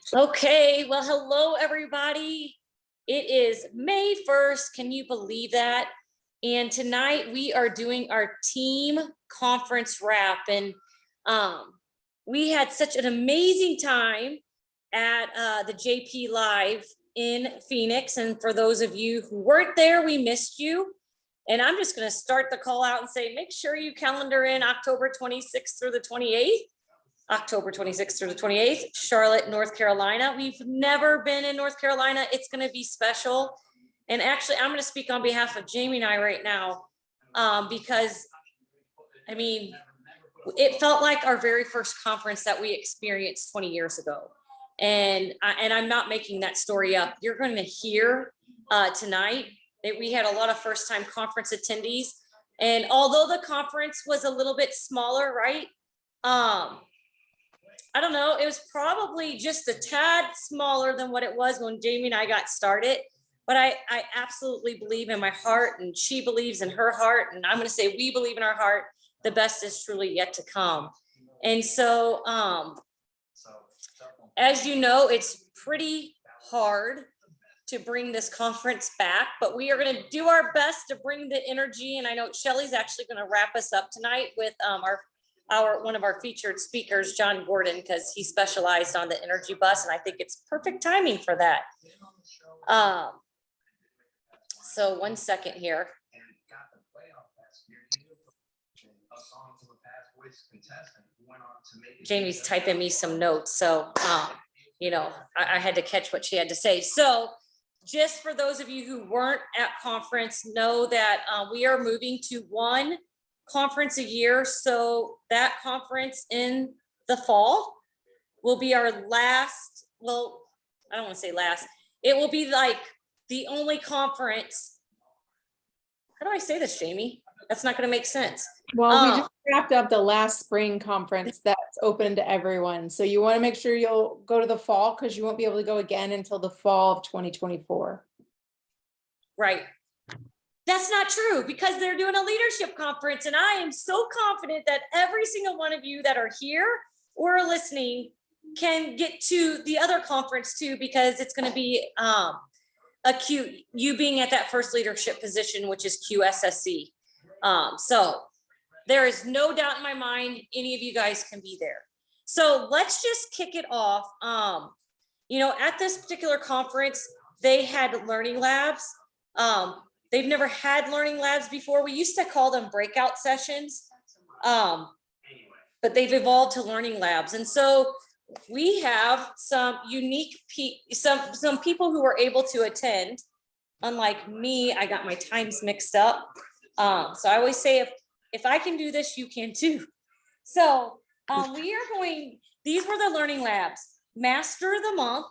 Okay, well, hello, everybody. It is May 1st. Can you believe that? And tonight we are doing our team conference wrap. And we had such an amazing time at the JPLIVE in Phoenix. And for those of you who weren't there, we missed you. And I'm just going to start the call out and say, make sure you calendar in October 26th through the 28th. October 26th through the 28th, Charlotte, North Carolina. We've never been in North Carolina. It's going to be special. And actually, I'm going to speak on behalf of Jamie and I right now, because, I mean, it felt like our very first conference that we experienced 20 years ago. And I'm not making that story up. You're going to hear tonight that we had a lot of first-time conference attendees. And although the conference was a little bit smaller, right? I don't know, it was probably just a tad smaller than what it was when Jamie and I got started. But I absolutely believe in my heart, and she believes in her heart. And I'm going to say we believe in our heart. The best is truly yet to come. And so, as you know, it's pretty hard to bring this conference back, but we are going to do our best to bring the energy. And I know Shelly's actually going to wrap us up tonight with one of our featured speakers, John Gordon, because he specialized on the energy bus, and I think it's perfect timing for that. So 1 second here. Jamie's typing me some notes, so you know, I had to catch what she had to say. So just for those of you who weren't at conference, know that we are moving to one conference a year. So that conference in the fall will be our last, well, I don't want to say last, it will be like the only conference. How do I say this, Jamie? That's not going to make sense. Well, we just wrapped up the last spring conference that's open to everyone. So you want to make sure you'll go to the fall, because you won't be able to go again until the fall of 2024. Right. That's not true, because they're doing a leadership conference, and I am so confident that every single one of you that are here or are listening can get to the other conference too, because it's going to be you being at that first leadership position, which is QSSC. So there is no doubt in my mind any of you guys can be there. So let's just kick it off. You know, at this particular conference, they had learning labs. They've never had learning labs before. We used to call them breakout sessions, but they've evolved to learning labs. And so we have some unique, some people who were able to attend. Unlike me, I got my times mixed up. So I always say, if I can do this, you can too. So these were the learning labs: Master of the Month,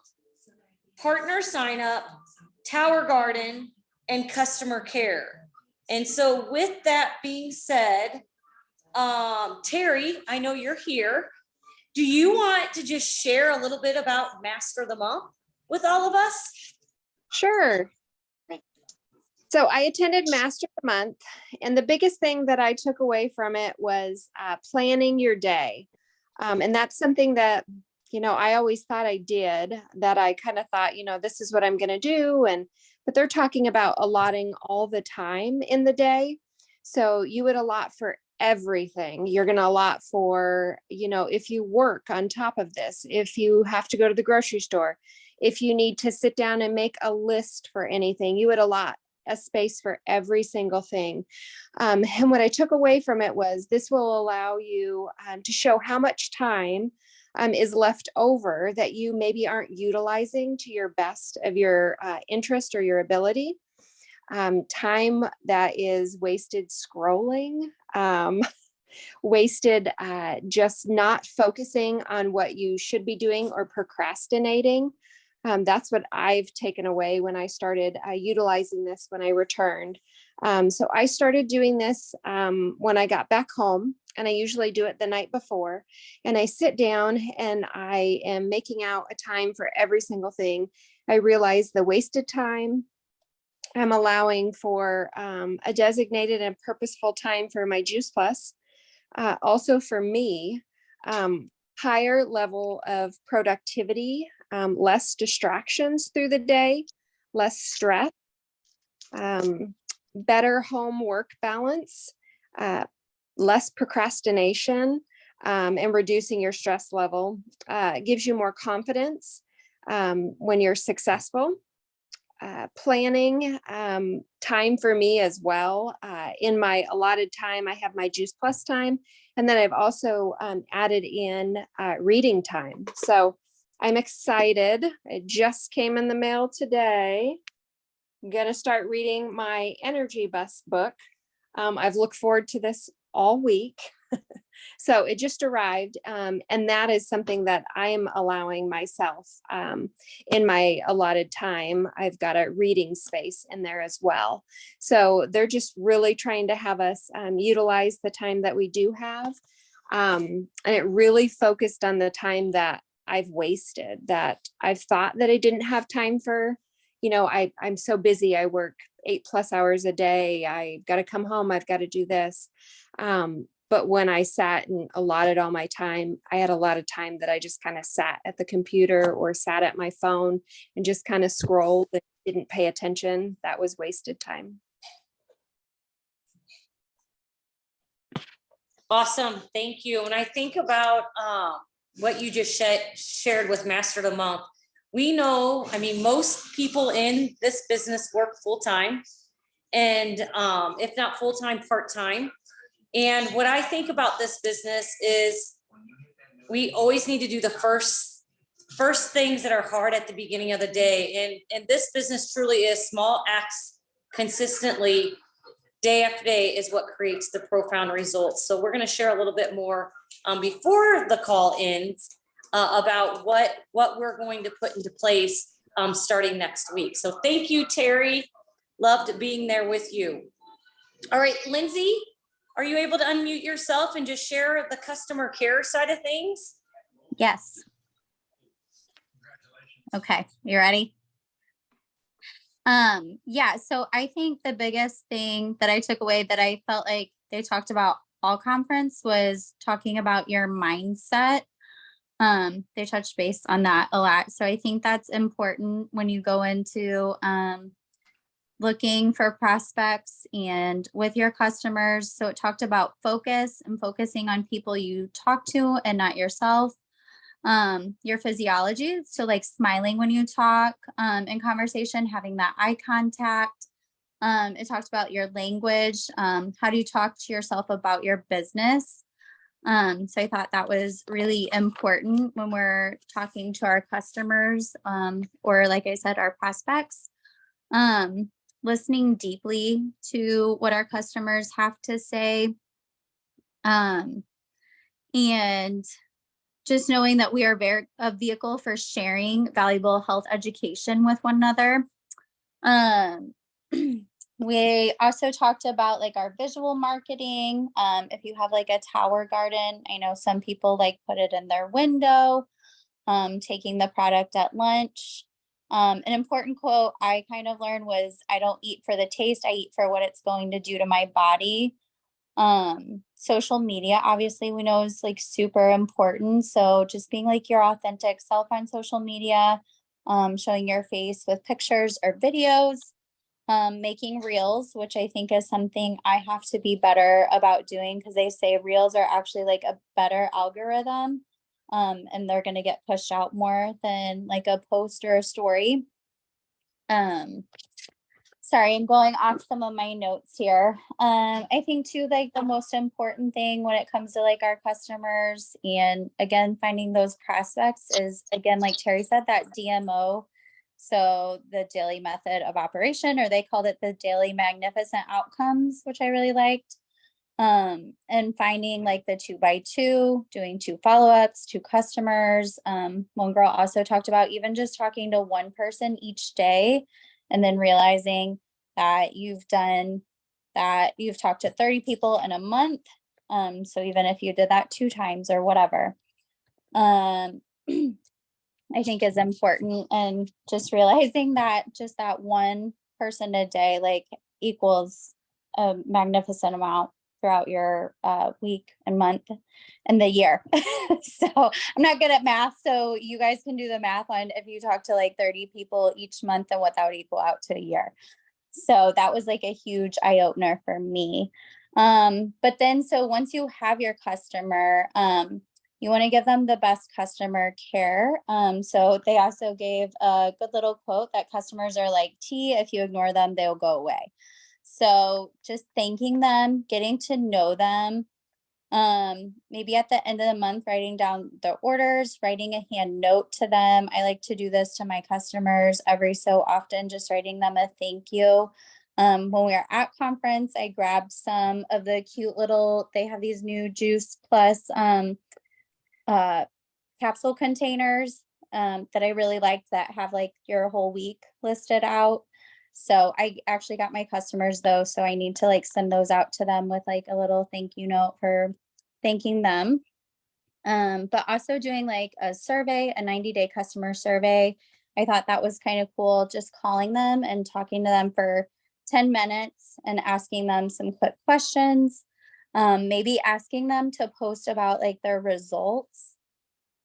Partner Sign Up, Tower Garden, and Customer Care. And so with that being said, Terry, I know you're here. Do you want to just share a little bit about Master of the Month with all of us? Sure. So I attended Master of the Month, and the biggest thing that I took away from it was planning your day. And that's something that, you know, I always thought I did, that I kind of thought, you know, this is what I'm going to do. But they're talking about allotting all the time in the day. So you would allot for everything. You're going to allot for, you know, if you work on top of this, if you have to go to the grocery store, if you need to sit down and make a list for anything, you would allot a space for every single thing. And what I took away from it was this will allow you to show how much time is left over that you maybe aren't utilizing to your best of your interest or your ability. Time that is wasted scrolling, wasted just not focusing on what you should be doing, or procrastinating. That's what I've taken away when I started utilizing this when I returned. So I started doing this when I got back home, and I usually do it the night before. And I sit down and I am making out a time for every single thing. I realize the wasted time. I'm allowing for a designated and purposeful time for my Juice Plus. Also for me, higher level of productivity less distractions through the day, less stress, better home work balance, less procrastination, and reducing your stress level. It gives you more confidence when you're successful. Planning time for me as well. In my allotted time, I have my Juice Plus time, and then I've also added in reading time. So I'm excited. It just came in the mail today. I'm gonna start reading my Energy Bus book. I've looked forward to this all week. So it just arrived. And that is something that I'm allowing myself in my allotted time. I've got a reading space in there as well. So they're just really trying to have us utilize the time that we do have. And it really focused on the time that I've wasted, that I've thought that I didn't have time for. I'm so busy. I work 8+ hours a day. I got to come home. I've got to do this. But when I sat and allotted all my time, I had a lot of time that I just kind of sat at the computer or sat at my phone and just kind of scrolled and didn't pay attention. That was wasted time. Awesome. Thank you. When I think about what you just shared with Master of the Month, we know, most people in this business work full-time, and if not full-time, part-time. And what I think about this business is we always need to do the first things that are hard at the beginning of the day. And this business truly is small acts consistently day after day is what creates the profound results. So we're going to share a little bit more before the call ends about what we're going to put into place starting next week. So thank you, Terry. Loved being there with you. All right, Lindsay, are you able to unmute yourself and just share the customer care side of things? Yes. Okay, you ready? Yeah, so I think the biggest thing that I took away that I felt like they talked about all conference was talking about your mindset. They touched base on that a lot. So I think that's important when you go into looking for prospects and with your customers. So it talked about focus and focusing on people you talk to and not yourself. Your physiology, so like smiling when you talk in conversation, having that eye contact. It talked about your language. How do you talk to yourself about your business? So I thought that was really important when we're talking to our customers or, like I said, our prospects. Listening deeply to what our customers have to say. And just knowing that we are a vehicle for sharing valuable health education with one another. We also talked about like our visual marketing. If you have like a tower garden, I know some people like put it in their window, taking the product at lunch. An important quote I kind of learned was, I don't eat for the taste, I eat for what it's going to do to my body. Social media, obviously we know is like super important. So just being like your authentic self on social media, showing your face with pictures or videos, making reels, which I think is something I have to be better about doing, because they say reels are actually like a better algorithm. And they're going to get pushed out more than like a post or a story. Sorry, I'm going off some of my notes here. I think too, like the most important thing when it comes to like our customers and again, finding those prospects is, again, like Terry said, that DMO. So the daily method of operation, or they called it the daily magnificent outcomes, which I really liked. And finding like the 2x2, doing 2 follow-ups, 2 customers. One girl also talked about even just talking to one person each day, and then realizing that you've talked to 30 people in a month. So even if you did that 2 times or whatever, I think is important. And just realizing that just that one person a day, like, equals a magnificent amount. throughout your week and month and the year. So I'm not good at math. So you guys can do the math on if you talk to like 30 people each month and what that would equal out to a year. So that was like a huge eye opener for me. But then, so once you have your customer, you want to give them the best customer care. So they also gave a good little quote that customers are like tea. If you ignore them, they'll go away. So just thanking them, getting to know them, maybe at the end of the month, writing down the orders, writing a hand note to them. I like to do this to my customers every so often, just writing them a thank you. When we were at conference, I grabbed some of the cute little, they have these new Juice Plus capsule containers that I really liked that have like your whole week listed out. So I actually got my customers those, so I need to like send those out to them with like a little thank you note for thanking them. But also doing like a survey, a 90-day customer survey. I thought that was kind of cool, just calling them and talking to them for 10 minutes and asking them some quick questions. Maybe asking them to post about like their results.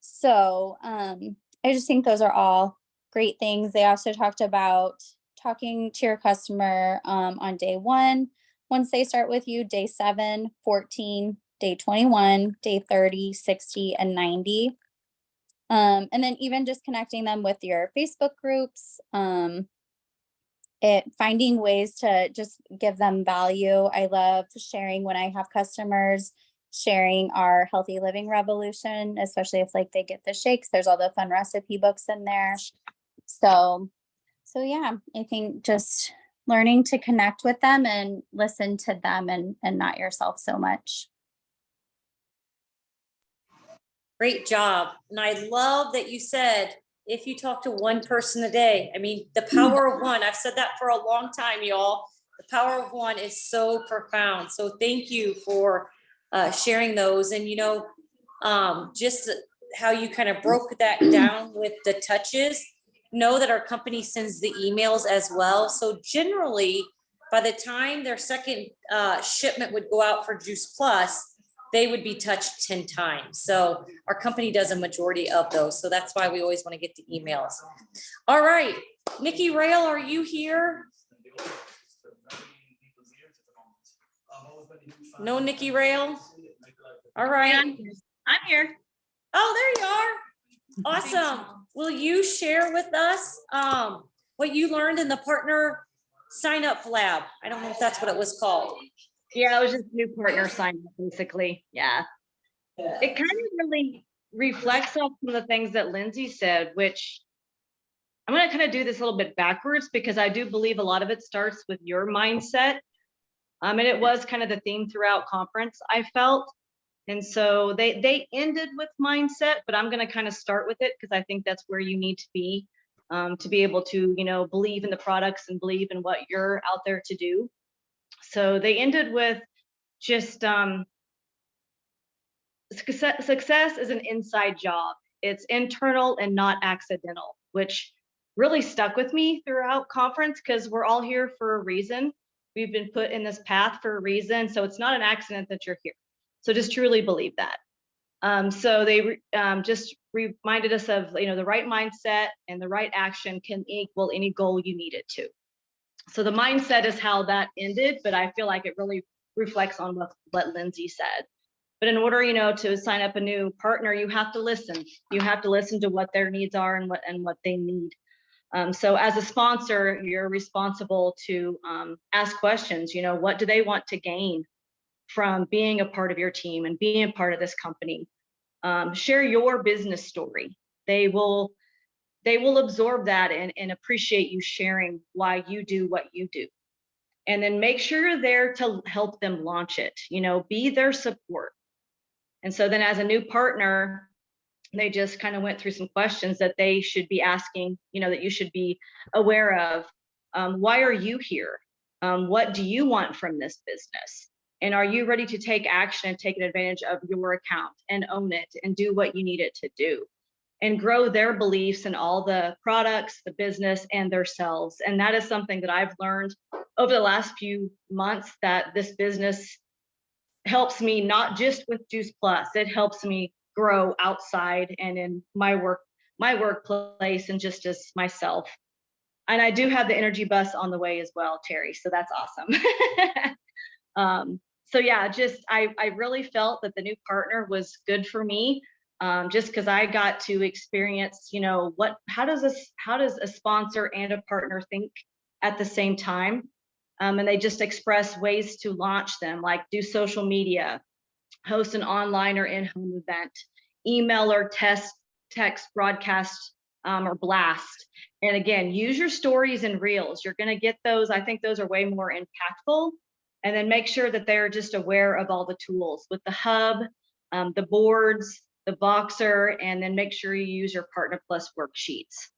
So I just think those are all great things. They also talked about talking to your customer on day 1, once they start with you, day 7, 14, day 21, day 30, 60, and 90. And then even just connecting them with your Facebook groups, finding ways to just give them value. I love sharing when I have customers, sharing our healthy living revolution, especially if like they get the shakes, there's all the fun recipe books in there. So yeah, I think just learning to connect with them and listen to them and not yourself so much. Great job. And I love that you said, if you talk to one person a day, I mean, the power of one, I've said that for a long time, y'all. The power of one is so profound. So thank you for sharing those. And, you know, just how you kind of broke that down with the touches. Know that our company sends the emails as well. So generally, by the time their second shipment would go out for Juice Plus, they would be touched 10 times. So our company does a majority of those. So that's why we always want to get the emails. All right, Nikki Rail, are you here? No Nikki Rail? All right. I'm here. Oh, there you are. Awesome. Will you share with us what you learned in the partner sign up lab? I don't know if that's what it was called. Yeah, it was just new partner sign up, basically. Yeah. It kind of really reflects on some of the things that Lindsay said, which I'm going to kind of do this a little bit backwards because I do believe a lot of it starts with your mindset. And it was kind of the theme throughout conference, I felt. And so they ended with mindset, but I'm going to kind of start with it because I think that's where you need to be able to, you know, believe in the products and believe in what you're out there to do. So they ended with just success is an inside job. It's internal and not accidental, which really stuck with me throughout conference because we're all here for a reason. We've been put in this path for a reason. So it's not an accident that you're here. So just truly believe that. So they just reminded us of, you know, the right mindset and the right action can equal any goal you need it to. So the mindset is how that ended, but I feel like it really reflects on what Lindsay said. But in order, you know, to sign up a new partner, you have to listen. You have to listen to what their needs are and what they need. So as a sponsor, you're responsible to ask questions. You know, what do they want to gain from being a part of your team and being a part of this company? Share your business story. They will absorb that and appreciate you sharing why you do what you do. And then make sure you're there to help them launch it, you know, be their support. And so then as a new partner, they just kind of went through some questions that they should be asking, you know, that you should be aware of. Why are you here? What do you want from this business? And are you ready to take action and take advantage of your account and own it and do what you need it to do? And grow their beliefs in all the products, the business, and themselves. And that is something that I've learned over the last few months, that this business helps me not just with Juice Plus, it helps me grow outside and in my workplace and just as myself. And I do have the energy bus on the way as well, Terry. So that's awesome. So yeah, I really felt that the new partner was good for me. Just because I got to experience, how does a sponsor and a partner think at the same time? And they just express ways to launch them, like do social media, host an online or in-home event, email or text, broadcast, or blast. And again, use your stories and reels. You're going to get those. I think those are way more impactful. And then make sure that they're just aware of all the tools with the hub, the boards, the Boxer, and then make sure you use your Partner Plus worksheets.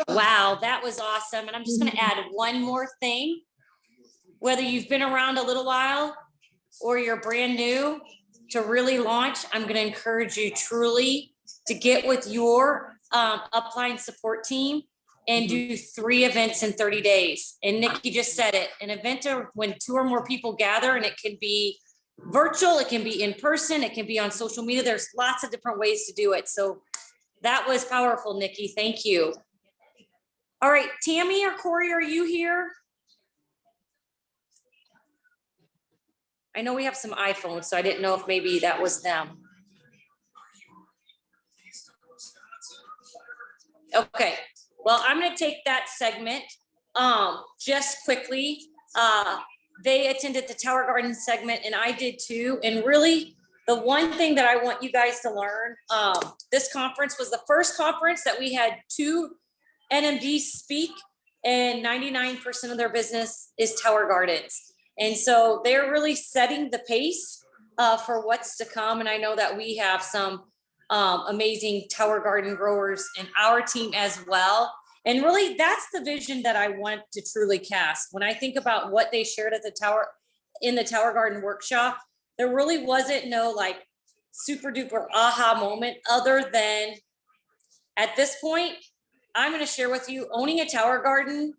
Wow, that was awesome. And I'm just going to add one more thing. Whether you've been around a little while or you're brand new to really launch, I'm going to encourage you truly to get with your upline support team and do 3 events in 30 days. And Nikki just said it, an event are when 2 or more people gather, and it can be virtual, it can be in person, it can be on social media. There's lots of different ways to do it. So that was powerful, Nikki. Thank you. All right, Tammy or Corey, are you here? I know we have some iPhones, so I didn't know if maybe that was them. Okay, well, I'm gonna take that segment just quickly. They attended the Tower Garden segment and I did too. And really the one thing that I want you guys to learn, this conference was the first conference that we had 2 NMDs speak, and 99% of their business is Tower Gardens. And so they're really setting the pace for what's to come. And I know that we have some amazing Tower Garden growers in our team as well. And really that's the vision that I want to truly cast. When I think about what they shared at the in the Tower Garden workshop, there really wasn't no like super duper aha moment other than at this point, I'm going to share with you, owning a Tower Garden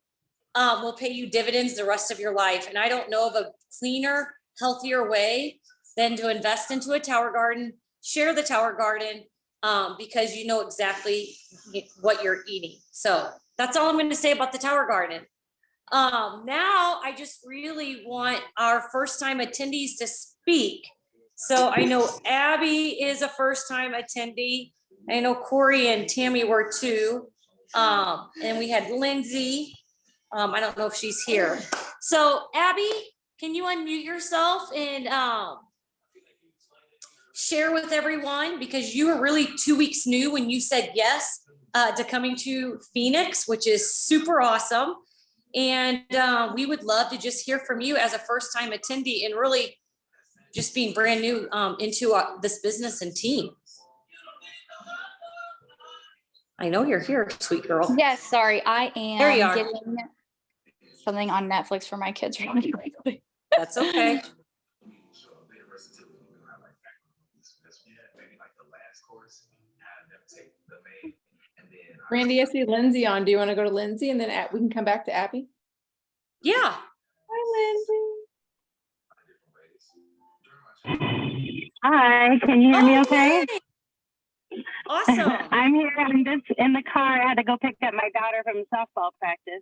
will pay you dividends the rest of your life. And I don't know of a cleaner, healthier way than to invest into a Tower Garden, share the Tower Garden, because you know exactly what you're eating. So that's all I'm going to say about the Tower Garden. Now I just really want our first time attendees to speak. So I know Abby is a first time attendee. I know Corey and Tammy were too. And we had Lindsay. I don't know if she's here. So Abby, can you unmute yourself and share with everyone, because you were really 2 weeks new when you said yes to coming to Phoenix, which is super awesome. And we would love to just hear from you as a first-time attendee and really just being brand new into this business and team. I know you're here, sweet girl. Yes, sorry, I am There you are. getting something on Netflix for my kids really quickly. That's okay. Randy, I see Lindsay on. Do you want to go to Lindsay and then we can come back to Abby? Yeah. Hi, Lindsay. Hi, can you hear me okay? Yay. Awesome. I'm here. I'm just in the car. I had to go pick up my daughter from softball practice.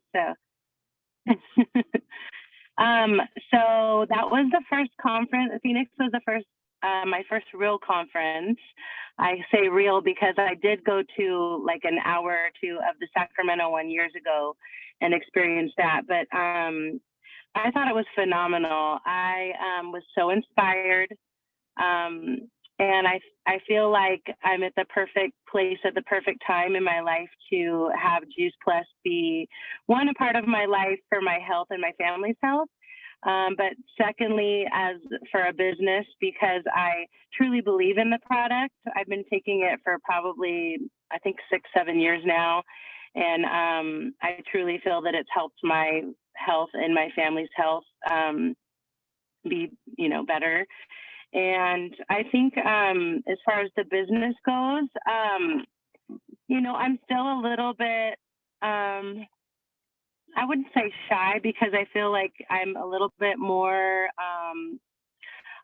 So that was the first conference. Phoenix was the first, my first real conference. I say real because I did go to like an hour or 2 of the Sacramento one years ago and experienced that. But I thought it was phenomenal. I was so inspired. And I feel like I'm at the perfect place at the perfect time in my life to have Juice Plus be one, a part of my life for my health and my family's health. But secondly, as for a business, because I truly believe in the product. I've been taking it for probably, I think 6-7 years now. And I truly feel that it's helped my health and my family's health be, better. And I think as far as the business goes, I'm still a little bit, I wouldn't say shy, because I feel like I'm a little bit more,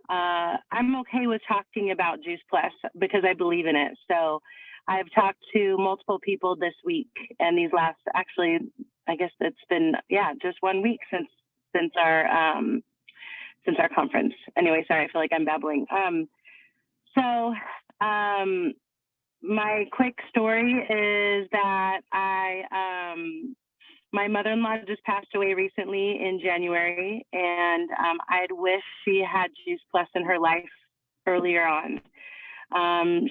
I'm okay with talking about Juice Plus because I believe in it. So I've talked to multiple people this week, and these last, actually, I guess it's been, just 1 week since our conference. Anyway, sorry, I feel like I'm babbling. My quick story is that my mother-in-law just passed away recently in January, and I'd wish she had Juice Plus in her life earlier on.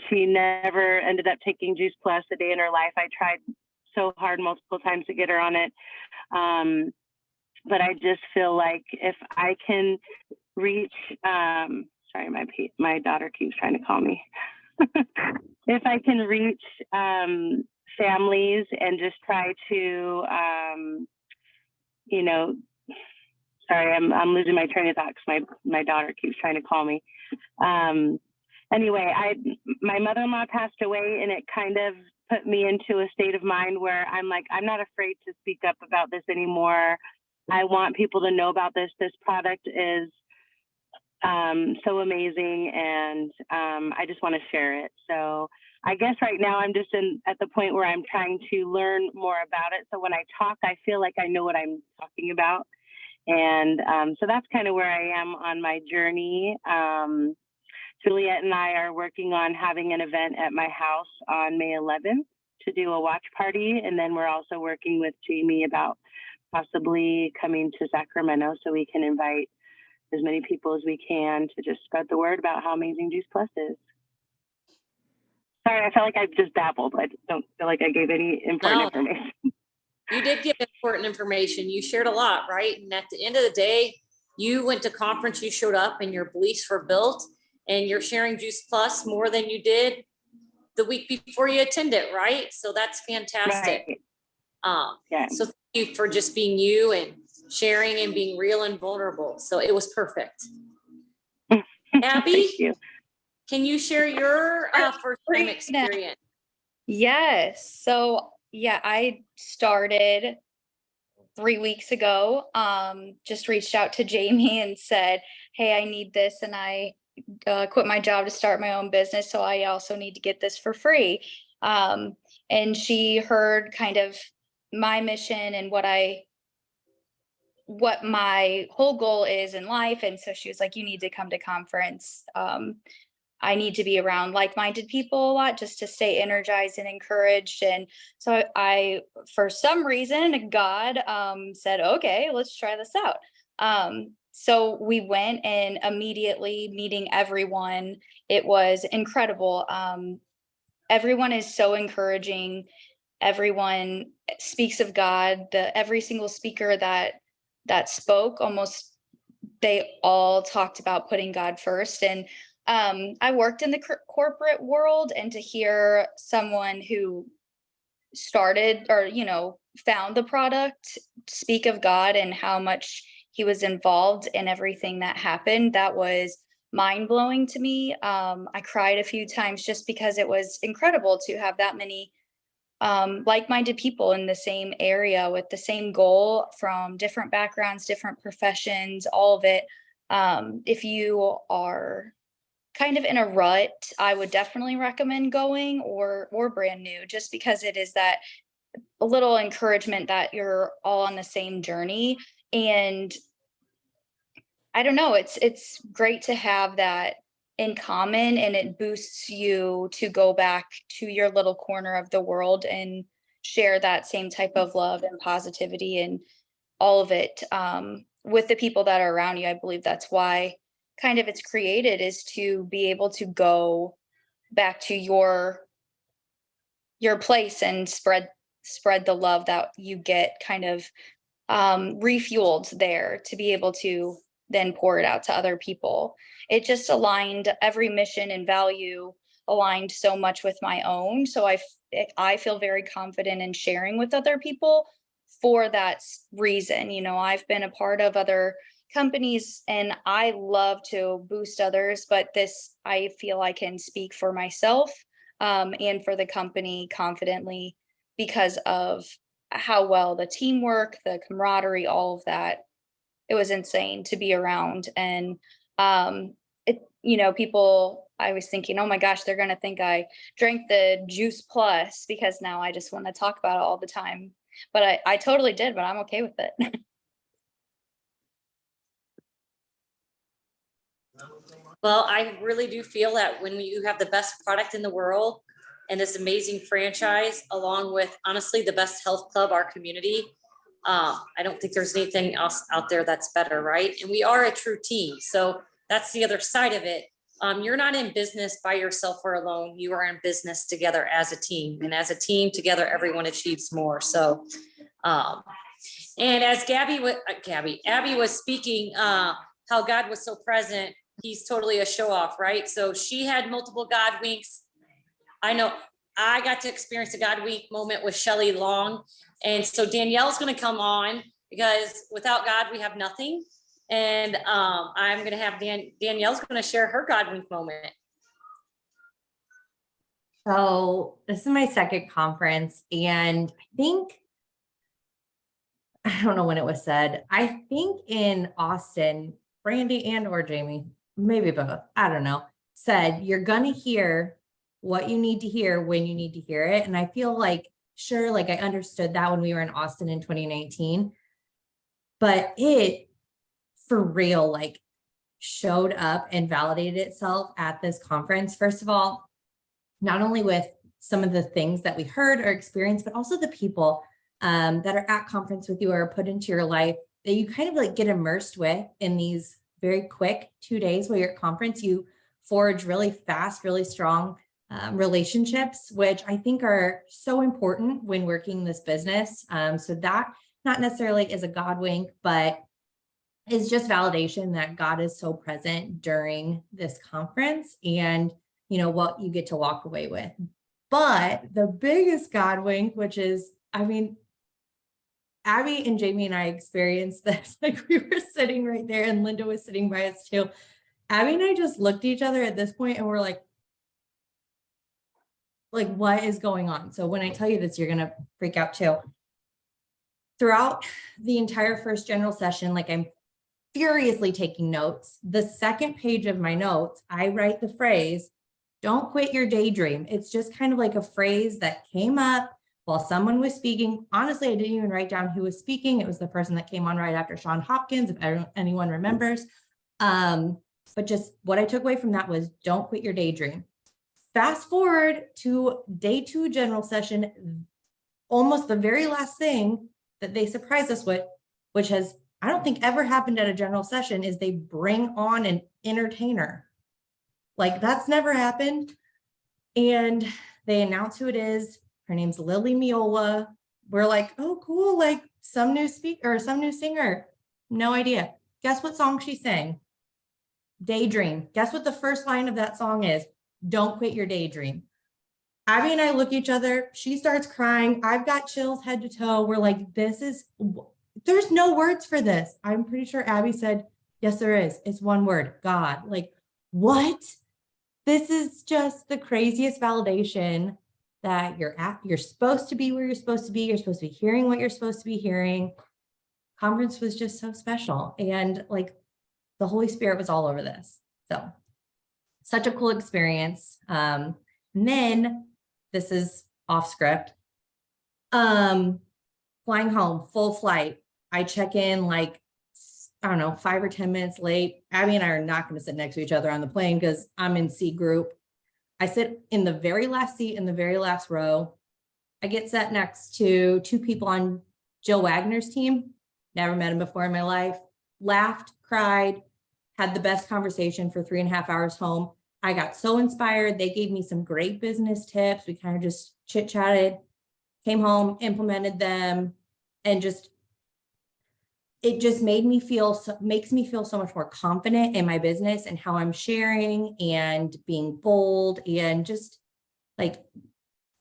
She never ended up taking Juice Plus a day in her life. I tried so hard multiple times to get her on it. But I just feel like if I can reach, sorry, my daughter keeps trying to call me. If I can reach families and just try to, sorry, I'm losing my train of thought because my daughter keeps trying to call me. Anyway, my mother-in-law passed away, and it kind of put me into a state of mind where I'm like, I'm not afraid to speak up about this anymore. I want people to know about this. This product is so amazing, and I just want to share it. So I guess right now I'm just at the point where I'm trying to learn more about it. So when I talk, I feel like I know what I'm talking about. And so that's kind of where I am on my journey. Juliet and I are working on having an event at my house on May 11th to do a watch party. And then we're also working with Jamie about possibly coming to Sacramento so we can invite as many people as we can to just spread the word about how amazing Juice Plus is. Sorry, I felt like I just babbled. I don't feel like I gave any important information. You did give important information. You shared a lot, right? And at the end of the day, you went to conference, you showed up, and your beliefs were built, and you're sharing Juice Plus more than you did the week before you attended, right? So that's fantastic. Right. So thank you for just being you and sharing and being real and vulnerable. So it was perfect. Abby, Thank you. can you share your first time experience? Yes. So yeah, I started 3 weeks ago. Just reached out to Jamie and said, hey, I need this. And I quit my job to start my own business. So I also need to get this for free. And she heard kind of my mission and what my whole goal is in life. And so she was like, you need to come to conference. I need to be around like-minded people a lot just to stay energized and encouraged. And so I for some reason, God said, okay, let's try this out. So we went, and immediately meeting everyone, it was incredible. Everyone is so encouraging. Everyone speaks of God. Every single speaker that spoke, almost they all talked about putting God first. And I worked in the corporate world, and to hear someone who started or, found the product speak of God and how much he was involved in everything that happened, that was mind blowing to me. I cried a few times just because it was incredible to have that many like-minded people in the same area with the same goal from different backgrounds, different professions, all of it. If you are kind of in a rut, I would definitely recommend going, or brand new, just because it is that a little encouragement that you're all on the same journey. And I don't know, it's great to have that in common, and it boosts you to go back to your little corner of the world and share that same type of love and positivity and all of it with the people that are around you. I believe that's why kind of it's created, is to be able to go back to your place and spread the love that you get kind of refueled there, to be able to then pour it out to other people. It just aligned, every mission and value aligned so much with my own. So I feel very confident in sharing with other people for that reason. I've been a part of other companies and I love to boost others, but this, I feel I can speak for myself and for the company confidently because of how well the teamwork, the camaraderie, all of that. It was insane to be around. And people, I was thinking, oh my gosh, they're gonna think I drank the juice plus, because now I just want to talk about it all the time. But I totally did, but I'm okay with it. Well, I really do feel that when you have the best product in the world and this amazing franchise, along with honestly the best health club, our community, I don't think there's anything else out there that's better, right? And we are a true team. So that's the other side of it. You're not in business by yourself or alone. You are in business together as a team. And as a team together, everyone achieves more. So, and as Abby was speaking, how God was so present, he's totally a show off, right? So she had multiple God winks. I know I got to experience a God wink moment with Shelly Long. And so Danielle's going to come on, because without God, we have nothing. And I'm going to have Danielle's going to share her God wink moment. So this is my second conference, and I don't know when it was said. I think in Austin, Brandy and or Jamie, maybe both, I don't know, said you're going to hear what you need to hear when you need to hear it. And I feel like, sure, like I understood that when we were in Austin in 2019, but it for real, like showed up and validated itself at this conference. First of all, not only with some of the things that we heard or experienced, but also the people that are at conference with you or put into your life that you kind of like get immersed with in these very quick 2 days while you're at conference. You forge really fast, really strong relationships, which I think are so important when working this business. So that not necessarily is a God wink, but is just validation that God is so present during this conference and, what you get to walk away with. But the biggest God wink, which is, Abby and Jamie and I experienced this, like we were sitting right there and Linda was sitting by us too. Abby and I just looked at each other at this point and we're like, what is going on? So when I tell you this, you're going to freak out too. Throughout the entire first general session, like I'm furiously taking notes. The second page of my notes, I write the phrase, don't quit your daydream. It's just kind of like a phrase that came up while someone was speaking. Honestly, I didn't even write down who was speaking. It was the person that came on right after Sean Hopkins, if anyone remembers. But just what I took away from that was don't quit your daydream. Fast forward to day 2 general session, almost the very last thing that they surprised us with, which has, I don't think ever happened at a general session, is they bring on an entertainer. Like that's never happened. And they announce who it is. Her name's Lily Miola. We're like, oh, cool. Like some new speaker or some new singer. No idea. Guess what song she sang? Daydream. Guess what the first line of that song is? Don't quit your daydream. Abby and I look at each other. She starts crying. I've got chills head to toe. We're like, there's no words for this. I'm pretty sure Abby said, yes, there is. It's one word, God. Like, what? This is just the craziest validation that you're supposed to be where you're supposed to be. You're supposed to be hearing what you're supposed to be hearing. Conference was just so special. And like the Holy Spirit was all over this. So such a cool experience. And then this is off script. Flying home, full flight. I check in like, I don't know, 5 or 10 minutes late. Abby and I are not going to sit next to each other on the plane because I'm in C group. I sit in the very last seat in the very last row. I get sat next to 2 people on Jill Wagner's team. Never met him before in my life. Laughed, cried, had the best conversation for 3.5 hours home. I got so inspired. They gave me some great business tips. We kind of just chit-chatted, came home, implemented them, and it just makes me feel so much more confident in my business and how I'm sharing and being bold and just like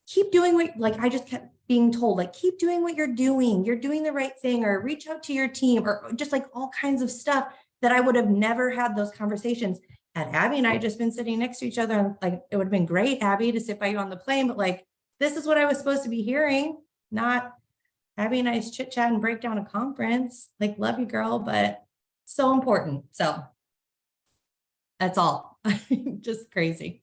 keep doing what, like I just kept being told, like, keep doing what you're doing the right thing, or reach out to your team, or just like all kinds of stuff that I would have never had those conversations. Had Abby and I just been sitting next to each other, and like, it would have been great, Abby, to sit by you on the plane, but like, this is what I was supposed to be hearing, not, having a nice chit chat and break down a conference. Like, love you, girl, but so important. So that's all. Just crazy.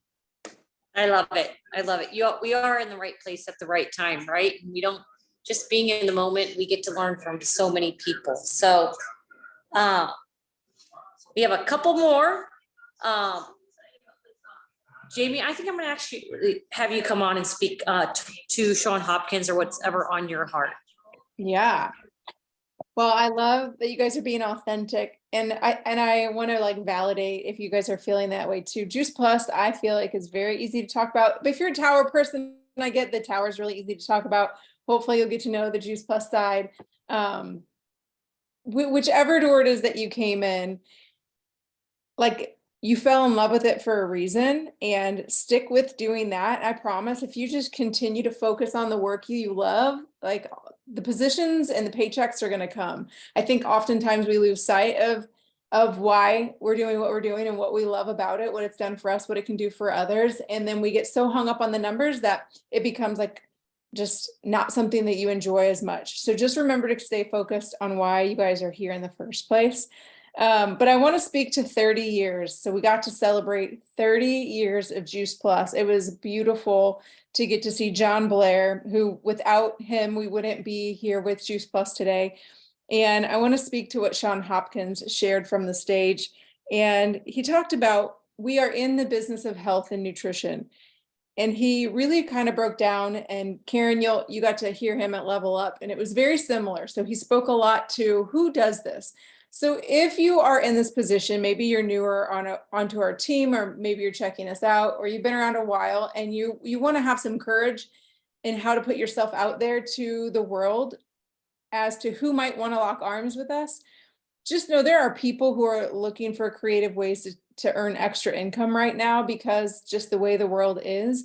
I love it. I love it. We are in the right place at the right time, right? We don't just being in the moment, we get to learn from so many people. So we have a couple more. Jamie, I think I'm gonna actually have you come on and speak to Sean Hopkins or whatever on your heart. Yeah. Well, I love that you guys are being authentic, and I want to like validate if you guys are feeling that way too. Juice Plus, I feel like is very easy to talk about. But if you're a tower person, I get the tower is really easy to talk about. Hopefully you'll get to know the Juice Plus side. Whichever door it is that you came in, like you fell in love with it for a reason, and stick with doing that. I promise if you just continue to focus on the work you love, like the positions and the paychecks are going to come. I think oftentimes we lose sight of why we're doing what we're doing and what we love about it, what it's done for us, what it can do for others. And then we get so hung up on the numbers that it becomes like just not something that you enjoy as much. So just remember to stay focused on why you guys are here in the first place. But I want to speak to 30 years. So we got to celebrate 30 years of Juice Plus. It was beautiful to get to see John Blair, who without him, we wouldn't be here with Juice Plus today. And I want to speak to what Sean Hopkins shared from the stage. And he talked about, we are in the business of health and nutrition. And he really kind of broke down, and Karen, you got to hear him at Level Up, and it was very similar. So he spoke a lot to who does this. So if you are in this position, maybe you're newer onto our team, or maybe you're checking us out, or you've been around a while and you want to have some courage in how to put yourself out there to the world as to who might want to lock arms with us, just know there are people who are looking for creative ways to earn extra income right now, because just the way the world is.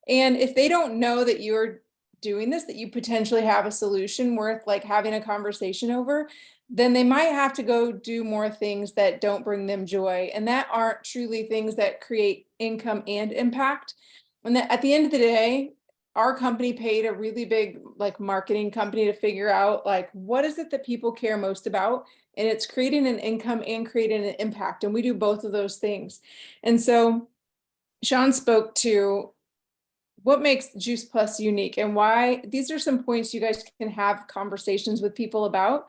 And if they don't know that you're doing this, that you potentially have a solution worth like having a conversation over, then they might have to go do more things that don't bring them joy, and that aren't truly things that create income and impact. And that at the end of the day, our company paid a really big like marketing company to figure out like what is it that people care most about, and it's creating an income and creating an impact, and we do both of those things. And so Sean spoke to what makes Juice Plus unique, and why these are some points you guys can have conversations with people about,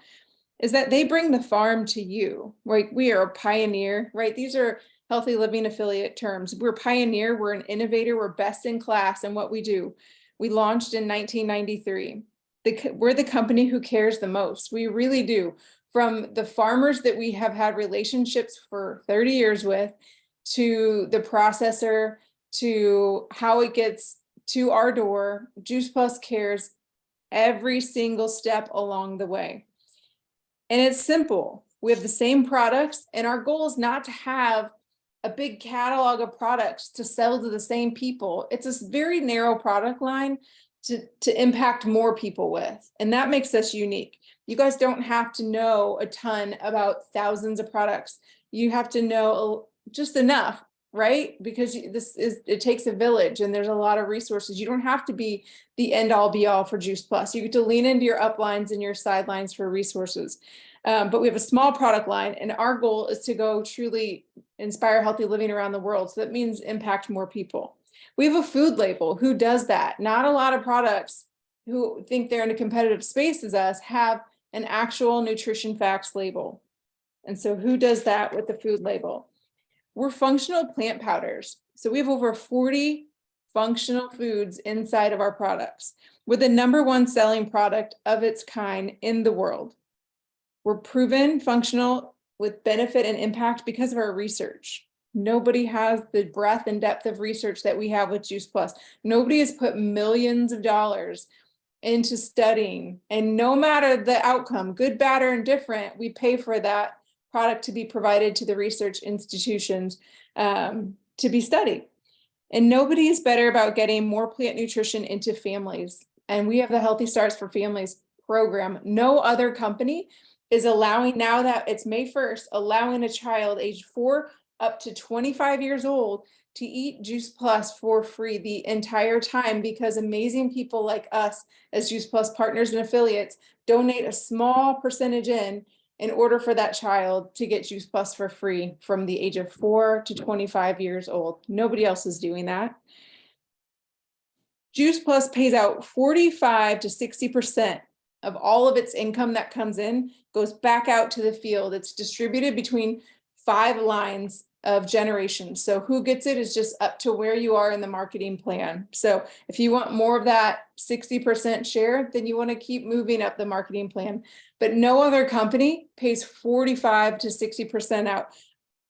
is that they bring the farm to you. Right? We are a pioneer, right? These are healthy living affiliate terms. We're pioneer, we're an innovator, we're best in class in what we do. We launched in 1993. We're the company who cares the most. We really do. From the farmers that we have had relationships for 30 years with, to the processor, to how it gets to our door, Juice Plus cares every single step along the way. And it's simple. We have the same products, and our goal is not to have a big catalog of products to sell to the same people. It's this very narrow product line to impact more people with. And that makes us unique. You guys don't have to know a ton about thousands of products. You have to know just enough, right? Because it takes a village, and there's a lot of resources. You don't have to be the end all be all for Juice Plus. You get to lean into your uplines and your sidelines for resources. But we have a small product line, and our goal is to go truly inspire healthy living around the world. So that means impact more people. We have a food label. Who does that? Not a lot of products who think they're in a competitive space as us have an actual nutrition facts label. And so who does that with the food label? We're functional plant powders. So we have over 40 functional foods inside of our products. We're the #1 selling product of its kind in the world. We're proven functional with benefit and impact because of our research. Nobody has the breadth and depth of research that we have with Juice Plus. Nobody has put millions of dollars into studying, and no matter the outcome, good, bad, or indifferent, we pay for that product to be provided to the research institutions to be studied. And nobody is better about getting more plant nutrition into families. And we have the Healthy Starts for Families program. No other company is allowing, now that it's May 1st, allowing a child age 4 up to 25 years old to eat Juice Plus for free the entire time, because amazing people like us as Juice Plus partners and affiliates donate a small percentage in order for that child to get Juice Plus for free from the age of 4 to 25 years old. Nobody else is doing that. Juice Plus pays out 45 to 60% of all of its income that comes in, goes back out to the field. It's distributed between 5 lines of generations. So who gets it is just up to where you are in the marketing plan. So if you want more of that 60% share, then you want to keep moving up the marketing plan. But no other company pays 45 to 60% out.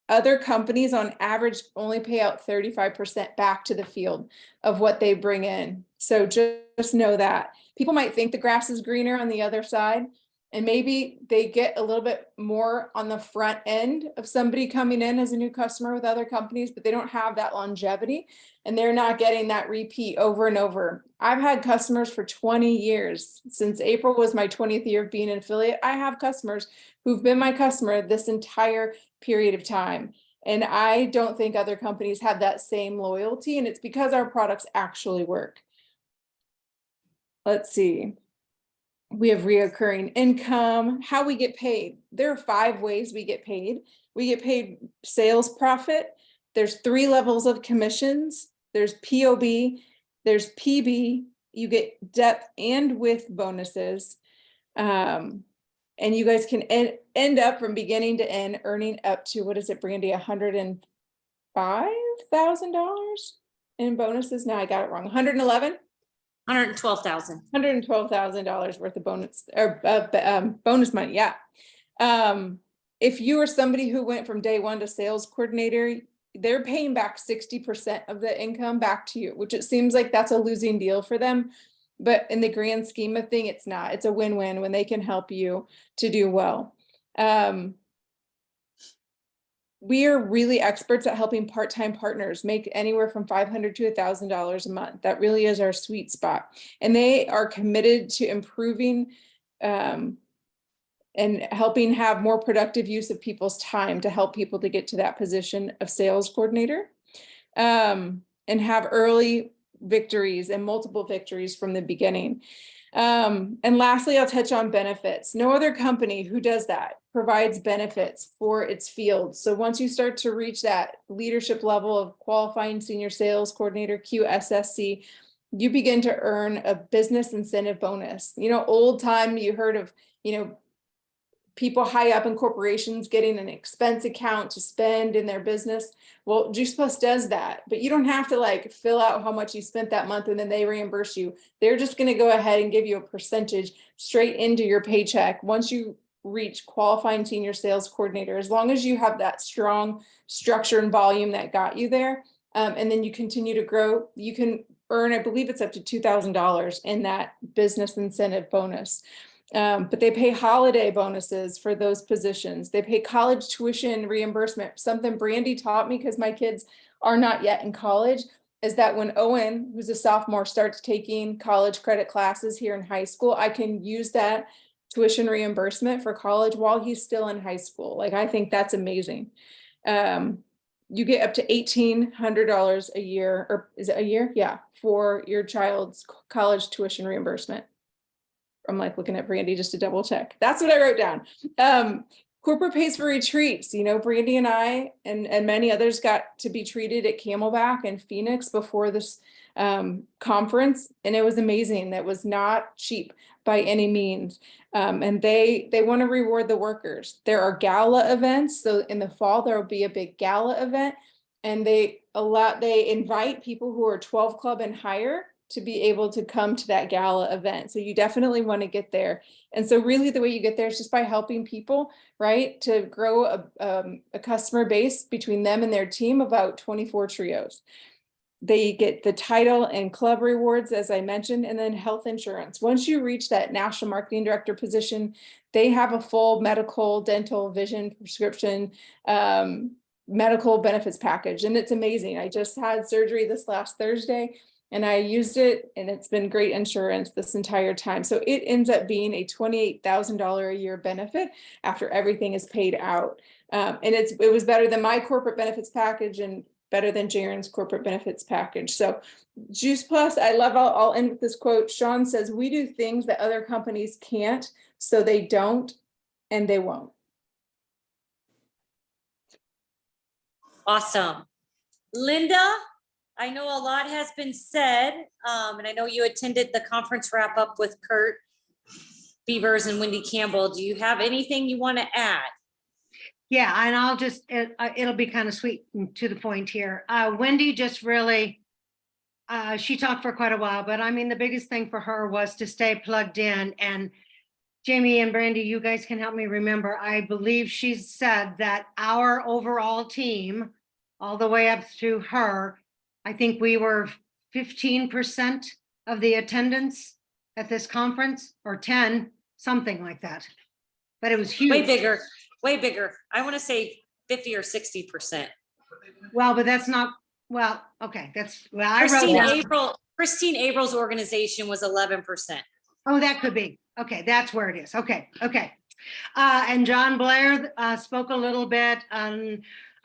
Other companies on average only pay out 35% back to the field of what they bring in. So just know that. People might think the grass is greener on the other side, and maybe they get a little bit more on the front end of somebody coming in as a new customer with other companies, but they don't have that longevity and they're not getting that repeat over and over. I've had customers for 20 years. Since April was my 20th year of being an affiliate, I have customers who've been my customer this entire period of time. And I don't think other companies have that same loyalty, and it's because our products actually work. Let's see. We have reoccurring income, how we get paid. There are 5 ways we get paid. We get paid sales profit. There's 3 levels of commissions. There's POB, there's PB. You get depth and width bonuses. And you guys can end up from beginning to end earning up to, what is it, Brandy, $105,000 in bonuses? Now I got it wrong. 111? $112,000. $112,000 worth of bonus or bonus money. Yeah. If you are somebody who went from day 1 to sales coordinator, they're paying back 60% of the income back to you, which it seems like that's a losing deal for them. But in the grand scheme of thing, it's not. It's a win-win when they can help you to do well. We are really experts at helping part-time partners make anywhere from $500 to $1,000 a month. That really is our sweet spot. And they are committed to improving and helping have more productive use of people's time to help people to get to that position of sales coordinator, and have early victories and multiple victories from the beginning. And lastly, I'll touch on benefits. No other company who does that provides benefits for its field. So once you start to reach that leadership level of qualifying senior sales coordinator, QSSC, you begin to earn a business incentive bonus. You know, old time, you heard of, people high up in corporations getting an expense account to spend in their business. Well, Juice Plus does that, but you don't have to fill out how much you spent that month and then they reimburse you. They're just going to go ahead and give you a percentage straight into your paycheck once you reach qualifying senior sales coordinator, as long as you have that strong structure and volume that got you there. And then you continue to grow, you can earn, I believe it's up to $2,000 in that business incentive bonus. But they pay holiday bonuses for those positions. They pay college tuition reimbursement. Something Brandy taught me, because my kids are not yet in college, is that when Owen, who's a sophomore, starts taking college credit classes here in high school, I can use that tuition reimbursement for college while he's still in high school. I think that's amazing. You get up to $1,800 a year, or is it a year? Yeah, for your child's college tuition reimbursement. I'm looking at Brandy just to double check. That's what I wrote down. Corporate pays for retreats. Brandy and I and many others got to be treated at Camelback and Phonenix before this conference, and it was amazing. That was not cheap by any means. And they want to reward the workers. There are gala events. So in the fall, there will be a big gala event, and they invite people who are 12 club and higher to be able to come to that gala event. So you definitely want to get there. And so really the way you get there is just by helping people, right? To grow a customer base between them and their team, about 24 trios. They get the title and club rewards, as I mentioned, and then health insurance. Once you reach that national marketing director position, they have a full medical, dental, vision, prescription, medical benefits package. And it's amazing. I just had surgery this last Thursday, and I used it, and it's been great insurance this entire time. So it ends up being a $28,000 a year benefit after everything is paid out. And it was better than my corporate benefits package and better than Jaren's corporate benefits package. So Juice Plus, I love, I'll end with this quote. Sean says, we do things that other companies can't, so they don't, and they won't. Awesome. Linda, I know a lot has been said, and I know you attended the conference wrap up with Kurt Beavers and Wendy Campbell. Do you have anything you want to add? Yeah, and I'll just, it'll be kind of sweet and to the point here. Wendy just really, she talked for quite a while, but I mean, the biggest thing for her was to stay plugged in. And Jamie and Brandy, you guys can help me remember. I believe she said that our overall team, all the way up to her, I think we were 15% of the attendance at this conference, or 10, something like that. But it was huge. Way bigger, way bigger. I want to say 50 or 60%. Well, but that's not, well, okay, that's, well, I wrote that. Christine April's organization was 11%. Oh, that could be. Okay, that's where it is. Okay, okay. And John Blair spoke a little bit.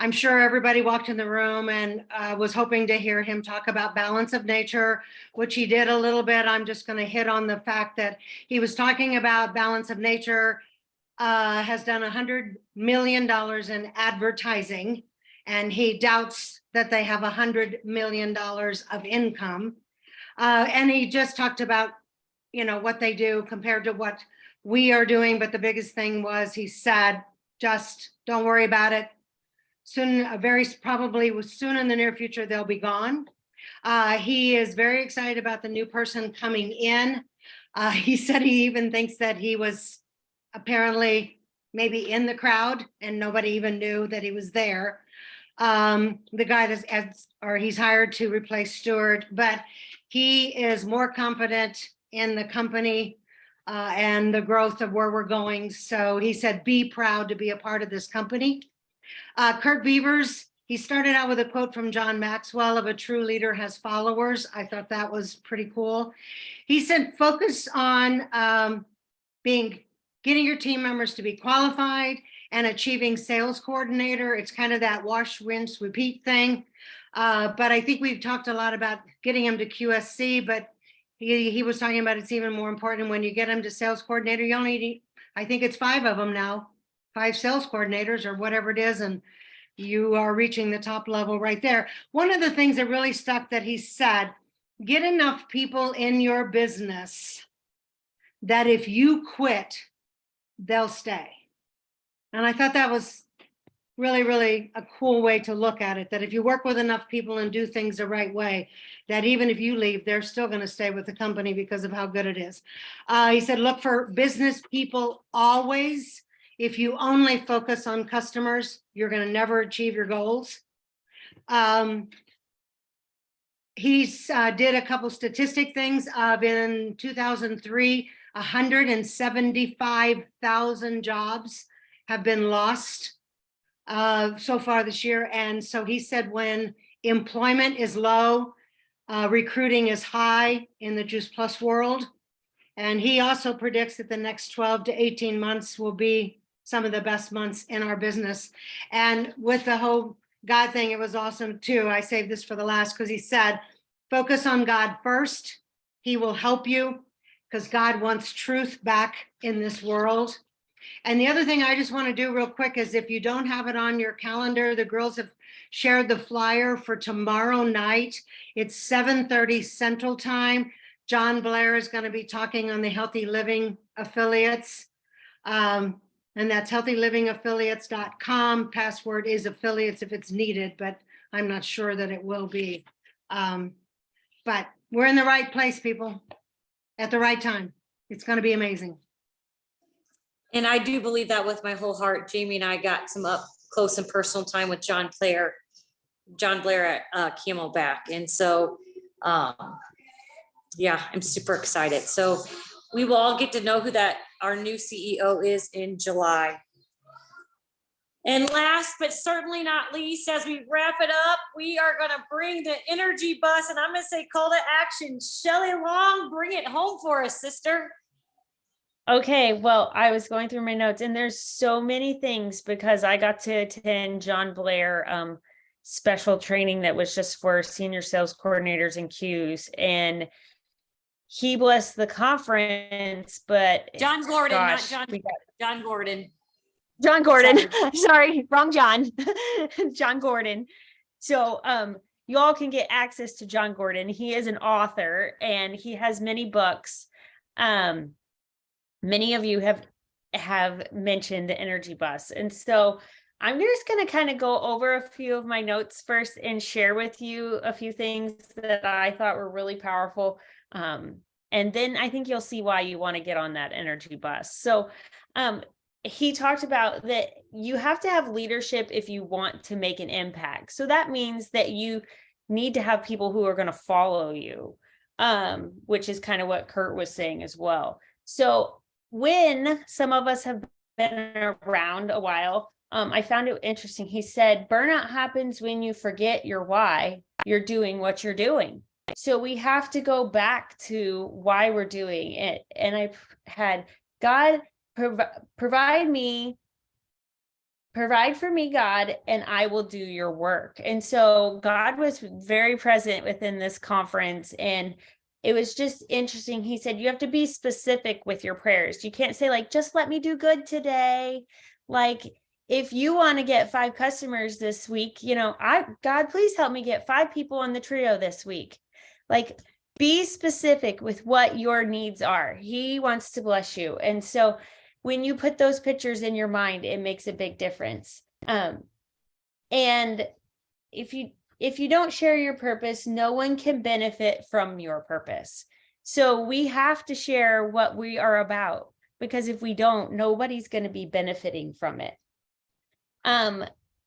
I'm sure everybody walked in the room and was hoping to hear him talk about balance of nature, which he did a little bit. I'm just going to hit on the fact that he was talking about balance of nature, has done $100 million in advertising, and he doubts that they have $100 million of income. And he just talked about, you know, what they do compared to what we are doing. But the biggest thing was, he said, just don't worry about it. Soon, very probably soon in the near future, they'll be gone. He is very excited about the new person coming in. He said he even thinks that he was apparently maybe in the crowd and nobody even knew that he was there. The guy that's, or he's hired to replace Stewart, but he is more confident in the company and the growth of where we're going. So he said, be proud to be a part of this company. Kurt Beavers, he started out with a quote from John Maxwell of a true leader has followers. I thought that was pretty cool. He said, focus on getting your team members to be qualified and achieving sales coordinator. It's kind of that wash, rinse, repeat thing. But I think we've talked a lot about getting them to QSC, but he was talking about it's even more important when you get them to sales coordinator. You only need, I think it's 5 of them now, 5 sales coordinators or whatever it is, and you are reaching the top level right there. One of the things that really stuck that he said, get enough people in your business that if you quit, they'll stay. And I thought that was really, really a cool way to look at it, that if you work with enough people and do things the right way, that even if you leave, they're still going to stay with the company because of how good it is. He said, look for business people always. If you only focus on customers, you're going to never achieve your goals. He's did a couple statistic things of in 2003, 175,000 jobs have been lost so far this year. And so he said, when employment is low, recruiting is high in the Juice Plus world. And he also predicts that the next 12 to 18 months will be some of the best months in our business. And with the whole God thing, it was awesome too. I saved this for the last because he said, focus on God first. He will help you because God wants truth back in this world. And the other thing I just want to do real quick is, if you don't have it on your calendar, the girls have shared the flyer for tomorrow night. It's 7:30 Central Time. John Blair is going to be talking on the Healthy Living affiliates. And that's healthylivingaffiliates.com. Password is affiliates if it's needed, but I'm not sure that it will be. But we're in the right place, people, at the right time. It's going to be amazing. And I do believe that with my whole heart. Jamie and I got some up close and personal time with John Blair at Camelback. And so, yeah, I'm super excited. So we will all get to know who our new CEO is in July. And last, but certainly not least, as we wrap it up, we are going to bring the energy bus, and I'm going to say call to action. Shelley Long, bring it home for us, sister. Okay, well, I was going through my notes and there's so many things because I got to attend John Blair special training that was just for senior sales coordinators and Qs, and he blessed the conference, but John Gordon, gosh, not we got John Gordon. John Gordon. Sorry. Sorry, wrong John. John Gordon. So you all can get access to John Gordon. He is an author and he has many books. Many of you have mentioned the energy bus. And so I'm just going to kind of go over a few of my notes first and share with you a few things that I thought were really powerful. And then I think you'll see why you want to get on that energy bus. So he talked about that you have to have leadership if you want to make an impact. So that means that you need to have people who are going to follow you, which is kind of what Kurt was saying as well. So when some of us have been around a while, I found it interesting. He said, burnout happens when you forget your why you're doing what you're doing. So we have to go back to why we're doing it. And I had God provide for me, God, and I will do your work. And so God was very present within this conference, and it was just interesting. He said, you have to be specific with your prayers. You can't say like, just let me do good today. Like if you want to get 5 customers this week, God, please help me get 5 people on the trio this week. Like be specific with what your needs are. He wants to bless you. And so when you put those pictures in your mind, it makes a big difference. And if you don't share your purpose, no one can benefit from your purpose. So we have to share what we are about, because if we don't, nobody's going to be benefiting from it.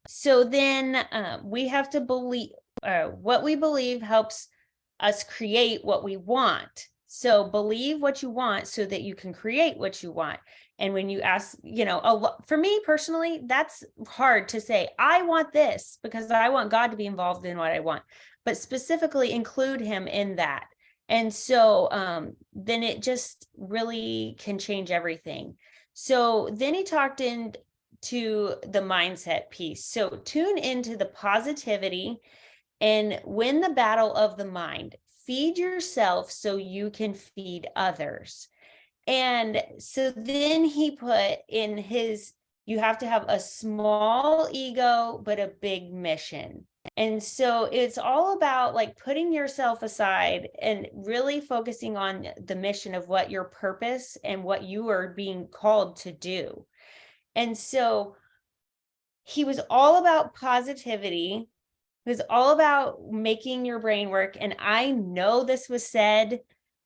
So then we have to believe what we believe helps us create what we want. So believe what you want so that you can create what you want. And when you ask, for me personally, that's hard to say, I want this because I want God to be involved in what I want, but specifically include him in that. And so then it just really can change everything. So then he talked into the mindset piece. So tune into the positivity and win the battle of the mind. Feed yourself so you can feed others. And so then he put in you have to have a small ego, but a big mission. And so it's all about like putting yourself aside and really focusing on the mission of what your purpose and what you are being called to do. And so he was all about positivity. It was all about making your brain work. And I know this was said,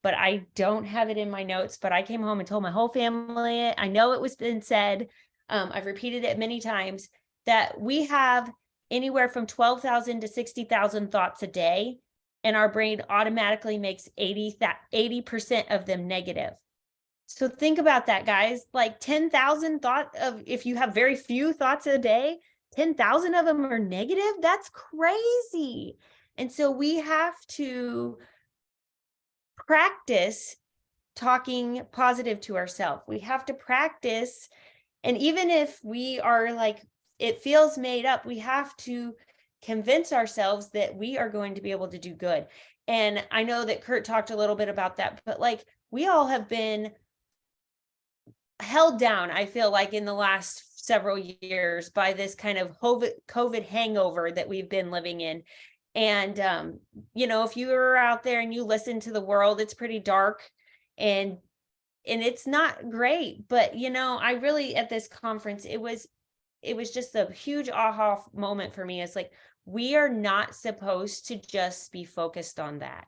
but I don't have it in my notes, but I came home and told my whole family it. I know it was been said. I've repeated it many times that we have anywhere from 12,000 to 60,000 thoughts a day, and our brain automatically makes 80% of them negative. So think about that, guys. Like 10,000 if you have very few thoughts a day, 10,000 of them are negative. That's crazy. And so we have to practice talking positive to ourselves. We have to practice. And even if we are like, it feels made up, we have to convince ourselves that we are going to be able to do good. And I know that Kurt talked a little bit about that, but like we all have been held down, I feel like, in the last several years by this kind of COVID hangover that we've been living in. And, if you are out there and you listen to the world, it's pretty dark and it's not great. But, I really, at this conference, it was just a huge aha moment for me. It's like, we are not supposed to just be focused on that.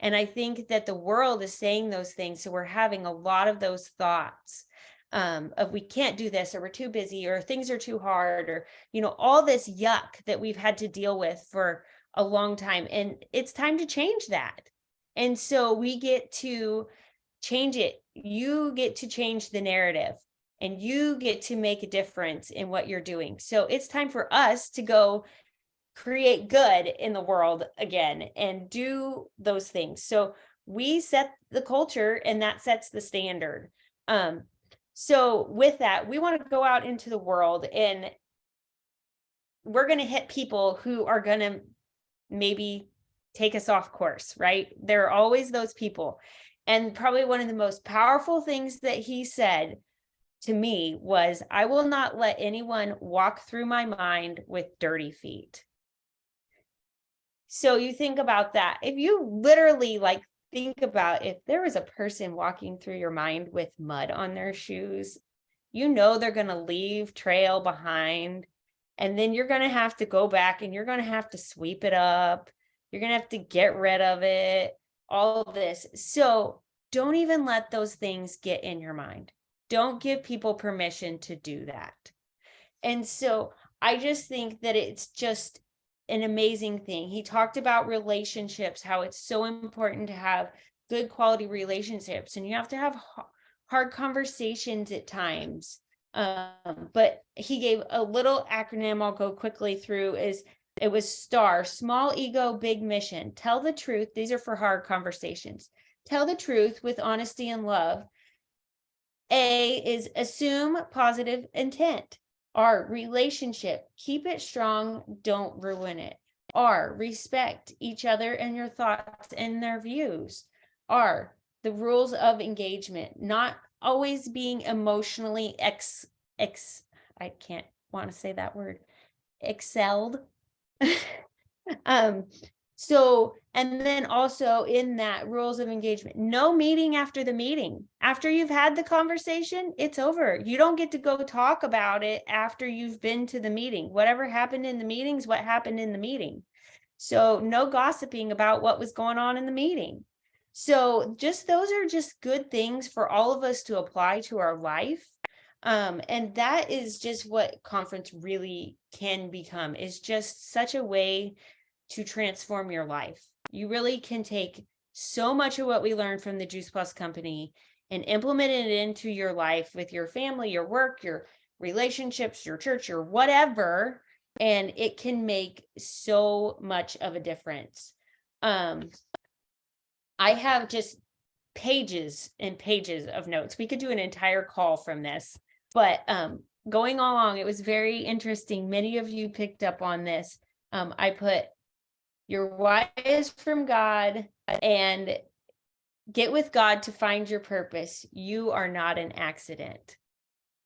And I think that the world is saying those things. So we're having a lot of those thoughts of we can't do this, or we're too busy, or things are too hard, or, all this yuck that we've had to deal with for a long time. And it's time to change that. And so we get to change it. You get to change the narrative, and you get to make a difference in what you're doing. So it's time for us to go create good in the world again and do those things. So we set the culture, and that sets the standard. So with that, we want to go out into the world, and we're going to hit people who are going to maybe take us off course, right? There are always those people. And probably one of the most powerful things that he said to me was, I will not let anyone walk through my mind with dirty feet. So you think about that. If you literally like think about if there was a person walking through your mind with mud on their shoes, you know they're going to leave trail behind. And then you're going to have to go back and you're going to have to sweep it up. You're going to have to get rid of it, all of this. So don't even let those things get in your mind. Don't give people permission to do that. And so I just think that it's just an amazing thing. He talked about relationships, how it's so important to have good quality relationships, and you have to have hard conversations at times. But he gave a little acronym I'll go quickly through. It was STAR, small ego, big mission. Tell the truth. These are for hard conversations. Tell the truth with honesty and love. A is assume positive intent. R, relationship. Keep it strong. Don't ruin it. R, respect each other and your thoughts and their views. R, the rules of engagement. Not always being emotionally I can't want to say that word, excelled. So, and then also in that rules of engagement, no meeting after the meeting. After you've had the conversation, it's over. You don't get to go talk about it after you've been to the meeting. Whatever happened in the meetings, what happened in the meeting. So no gossiping about what was going on in the meeting. So just those are just good things for all of us to apply to our life. And that is just what conference really can become, is just such a way to transform your life. You really can take so much of what we learned from the Juice Plus company and implement it into your life with your family, your work, your relationships, your church, or whatever, and it can make so much of a difference. I have just pages and pages of notes. We could do an entire call from this, but going along, it was very interesting. Many of you picked up on this. I put, your why is from God, and get with God to find your purpose. You are not an accident.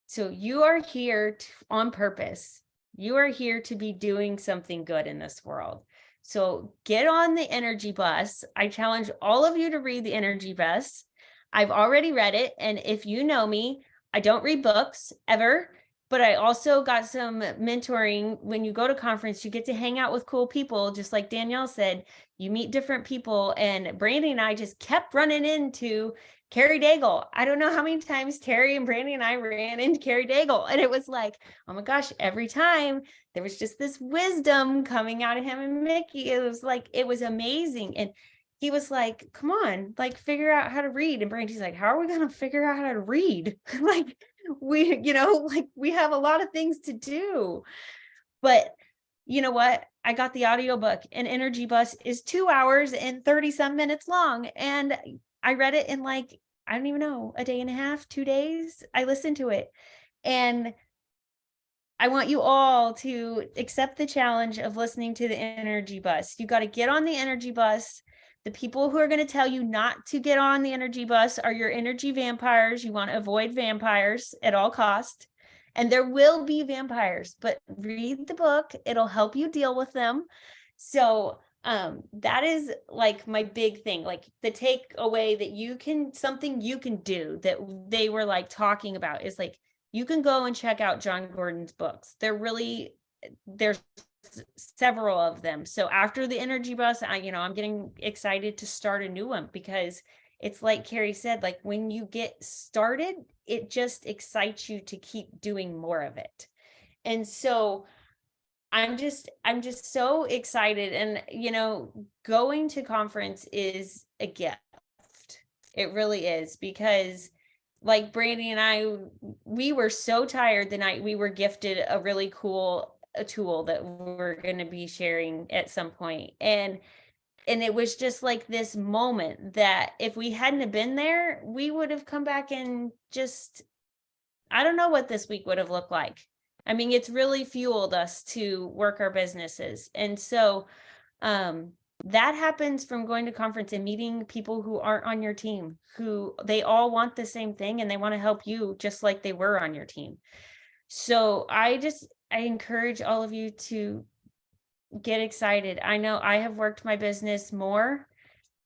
So you are here on purpose. You are here to be doing something good in this world. So get on the energy bus. I challenge all of you to read the energy bus. I've already read it. And if you know me, I don't read books ever. But I also got some mentoring. When you go to conference, you get to hang out with cool people. Just like Danielle said, you meet different people. And Brandy and I just kept running into Carrie Daigle. I don't know how many times Terry and Brandy and I ran into Carrie Daigle. And it was like, oh my gosh, every time there was just this wisdom coming out of him and Mickey. It was like, it was amazing. And he was like, come on, like figure out how to read. And Brandy's like, how are we going to figure out how to read? Like, we, like we have a lot of things to do. But you know what? I got the audiobook, and Energy Bus is 2 hours and 30 some minutes long. And I read it in like, I don't even know, a day and a half, 2 days. I listened to it. And I want you all to accept the challenge of listening to the Energy Bus. You got to get on the Energy Bus. The people who are going to tell you not to get on the energy bus are your energy vampires. You want to avoid vampires at all costs. And there will be vampires, but read the book. It'll help you deal with them. So that is like my big thing, like the takeaway that you can, something you can do that they were like talking about is like, you can go and check out John Gordon's books. There's several of them. So after the energy bus, I'm getting excited to start a new one, because it's like Carrie said, like when you get started, it just excites you to keep doing more of it. And so I'm just so excited. And, going to conference is a gift. It really is, because like Brandy and I, we were so tired the night we were gifted a really cool tool that we're going to be sharing at some point. And And it was just like this moment that if we hadn't have been there, we would have come back and just, I don't know what this week would have looked like. I mean, it's really fueled us to work our businesses. And so that happens from going to conference and meeting people who aren't on your team, who they all want the same thing and they want to help you just like they were on your team. So I encourage all of you to get excited. I know I have worked my business more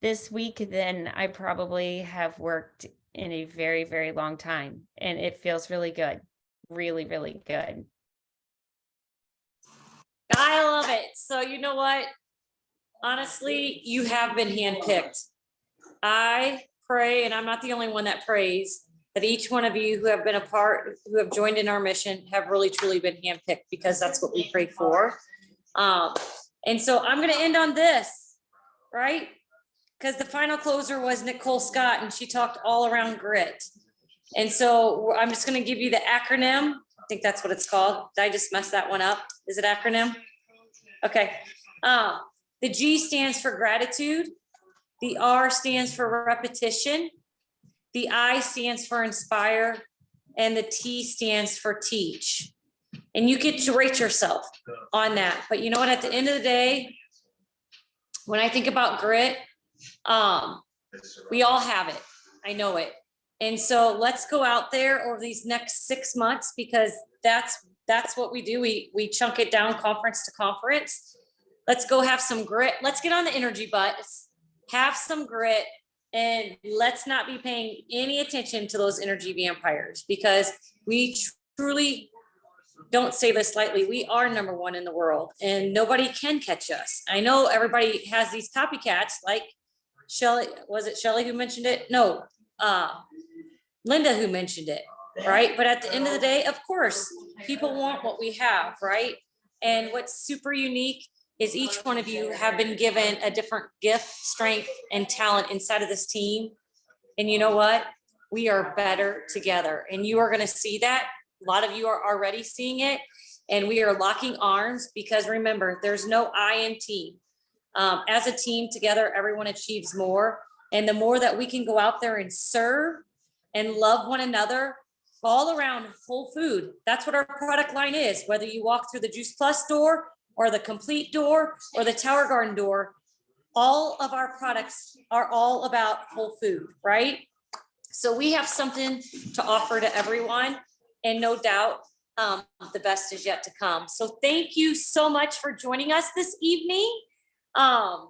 this week than I probably have worked in a very, very long time. And it feels really good. Really, really good. I love it. So you know what? Honestly, you have been handpicked. I pray, and I'm not the only one that prays, that each one of you who have been a part, who have joined in our mission, have really truly been handpicked, because that's what we pray for. And so I'm going to end on this, right? Because the final closer was Nicole Scott, and she talked all around grit. And so I'm just going to give you the acronym. I think that's what it's called. Did I just mess that one up? Is it acronym? Okay. The G stands for gratitude. The R stands for repetition. The I stands for inspire. And the T stands for teach. And you get to rate yourself on that. But you know what? At the end of the day, when I think about grit, we all have it. I know it. And so let's go out there over these next 6 months, because that's what we do. We chunk it down conference to conference. Let's go have some grit. Let's get on the energy bus, have some grit, and let's not be paying any attention to those energy vampires, because we truly, don't say this lightly, we are number one in the world and nobody can catch us. I know everybody has these copycats, like Shelly, was it Shelly who mentioned it? No, Linda who mentioned it, right? But at the end of the day, of course, people want what we have, right? And what's super unique is each one of you have been given a different gift, strength, and talent inside of this team. And you know what? We are better together. And you are going to see that. A lot of you are already seeing it. And we are locking arms, because remember, there's no I in team. As a team together, everyone achieves more. And the more that we can go out there and serve and love one another all around whole food. That's what our product line is. Whether you walk through the Juice Plus door or the Complete door or the Tower Garden door, all of our products are all about whole food, right? So we have something to offer to everyone, and no doubt the best is yet to come. So thank you so much for joining us this evening. I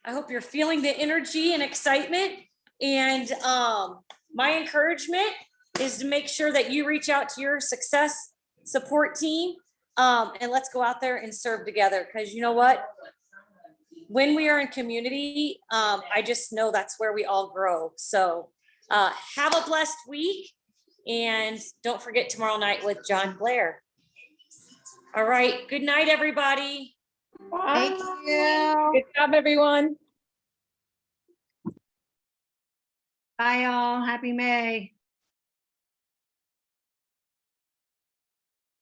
hope you're feeling the energy and excitement, and my encouragement is to make sure that you reach out to your success support team, and let's go out there and serve together, because you know what? When we are in community, I just know that's where we all grow. So have a blessed week, and don't forget tomorrow night with John Blair. All right. Good night, everybody. Thank you. Good job, everyone. Bye all. Happy May.